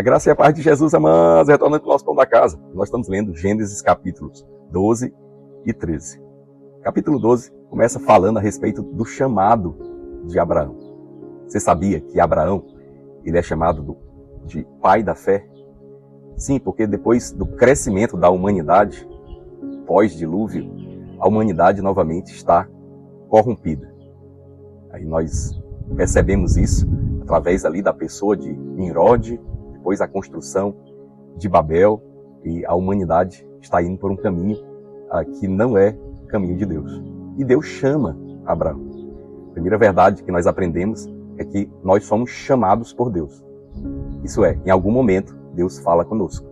A graça e a paz de Jesus, amados, retornando para o nosso pão da casa. Nós estamos lendo Gênesis capítulos 12 e 13. Capítulo 12 começa falando a respeito do chamado de Abraão. Você sabia que Abraão, ele é chamado de pai da fé? Sim, porque depois do crescimento da humanidade, pós-dilúvio, a humanidade novamente está corrompida. Aí nós percebemos isso através ali da pessoa de Nimrod, depois a construção de Babel, e a humanidade está indo por um caminho que não é caminho de Deus. E Deus chama Abraão. A primeira verdade que nós aprendemos é que nós somos chamados por Deus. Isso é, em algum momento, Deus fala conosco,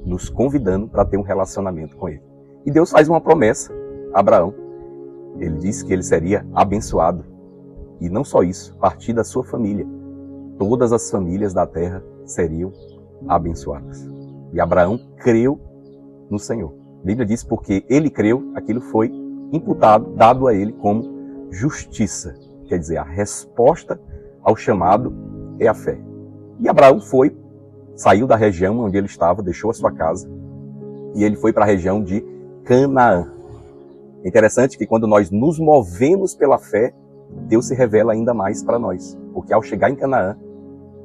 nos convidando para ter um relacionamento com Ele. E Deus faz uma promessa a Abraão. Ele disse que ele seria abençoado. E não só isso, a partir da sua família, todas as famílias da terra seriam abençoadas. E Abraão creu no Senhor. A Bíblia diz, porque ele creu, aquilo foi imputado, dado a ele como justiça. Quer dizer, a resposta ao chamado é a fé. E Abraão saiu da região onde ele estava, deixou a sua casa, e ele foi para a região de Canaã. É interessante que quando nós nos movemos pela fé, Deus se revela ainda mais para nós. Porque ao chegar em Canaã,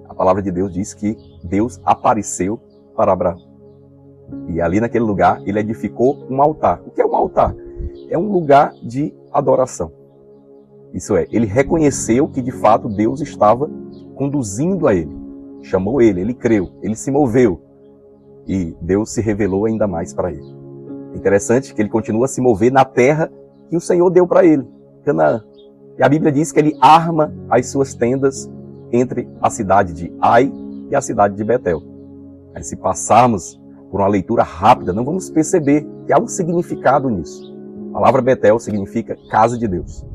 a palavra de Deus diz que Deus apareceu para Abraão. E ali naquele lugar, ele edificou um altar. O que é um altar? É um lugar de adoração. Isso é, ele reconheceu que de fato Deus estava conduzindo a ele. Chamou ele creu, ele se moveu. E Deus se revelou ainda mais para ele. É interessante que ele continua a se mover na terra que o Senhor deu para ele, Canaã. E a Bíblia diz que ele arma as suas tendas entre a cidade de Ai e a cidade de Betel. Aí, se passarmos por uma leitura rápida, não vamos perceber que há um significado nisso. A palavra Betel significa casa de Deus.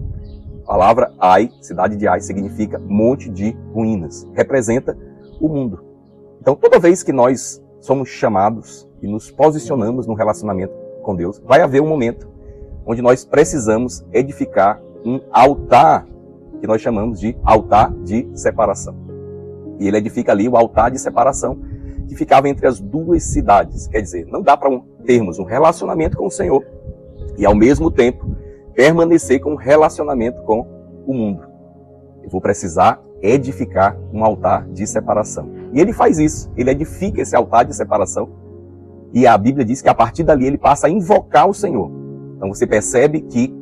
A palavra Ai, cidade de Ai, significa monte de ruínas. Representa o mundo. Então, toda vez que nós somos chamados e nos posicionamos num relacionamento com Deus, vai haver um momento onde nós precisamos edificar um altar que nós chamamos de altar de separação. E ele edifica ali o altar de separação que ficava entre as duas cidades. Quer dizer, não dá para termos um relacionamento com o Senhor e ao mesmo tempo permanecer com um relacionamento com o mundo. Eu vou precisar edificar um altar de separação. E ele faz isso, ele edifica esse altar de separação e a Bíblia diz que a partir dali ele passa a invocar o Senhor. Então você percebe que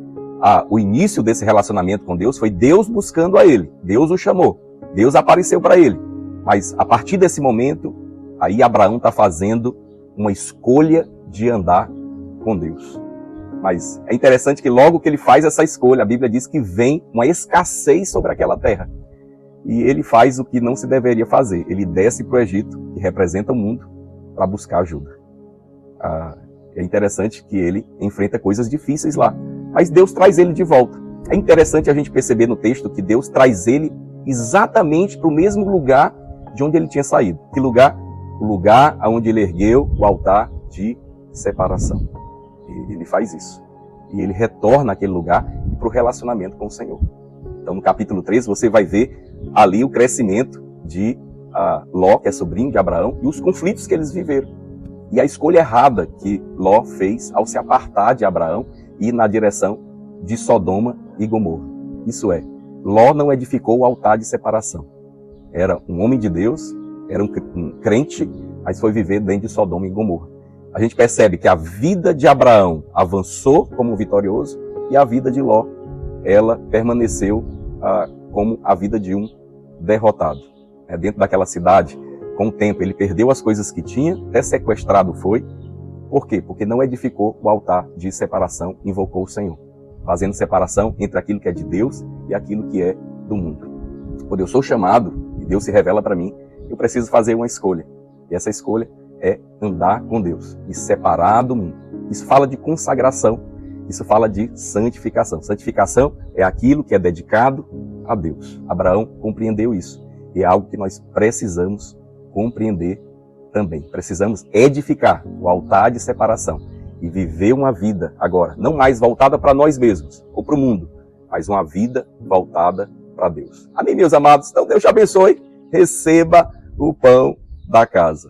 o início desse relacionamento com Deus foi Deus buscando a ele. Deus o chamou. Deus apareceu para ele. Mas a partir desse momento, aí Abraão está fazendo uma escolha de andar com Deus. Mas é interessante que logo que ele faz essa escolha, a Bíblia diz que vem uma escassez sobre aquela terra. E ele faz o que não se deveria fazer. Ele desce para o Egito, que representa o mundo, para buscar ajuda. É interessante que ele enfrenta coisas difíceis lá. Mas Deus traz ele de volta. É interessante a gente perceber no texto que Deus traz ele exatamente para o mesmo lugar de onde ele tinha saído. Que lugar? O lugar onde ele ergueu o altar de separação. Ele faz isso. E ele retorna àquele lugar para o relacionamento com o Senhor. Então no capítulo 13 você vai ver ali o crescimento de Ló, que é sobrinho de Abraão, e os conflitos que eles viveram. E a escolha errada que Ló fez ao se apartar de Abraão e ir na direção de Sodoma e Gomorra. Isso é, Ló não edificou o altar de separação. Era um homem de Deus, era um crente, mas foi viver dentro de Sodoma e Gomorra. A gente percebe que a vida de Abraão avançou como vitorioso e a vida de Ló, ela permaneceu como a vida de um derrotado. Dentro daquela cidade, com o tempo, ele perdeu as coisas que tinha, até sequestrado foi. Por quê? Porque não edificou o altar de separação, invocou o Senhor, fazendo separação entre aquilo que é de Deus e aquilo que é do mundo. Quando eu sou chamado, e Deus se revela para mim, eu preciso fazer uma escolha. E essa escolha é andar com Deus e separar do mundo. Isso fala de consagração, isso fala de santificação. Santificação é aquilo que é dedicado a Deus. Abraão compreendeu isso. E é algo que nós precisamos compreender também. Precisamos edificar o altar de separação e viver uma vida agora, não mais voltada para nós mesmos ou para o mundo, mas uma vida voltada para Deus. Amém, meus amados? Então Deus te abençoe. Receba o pão da casa.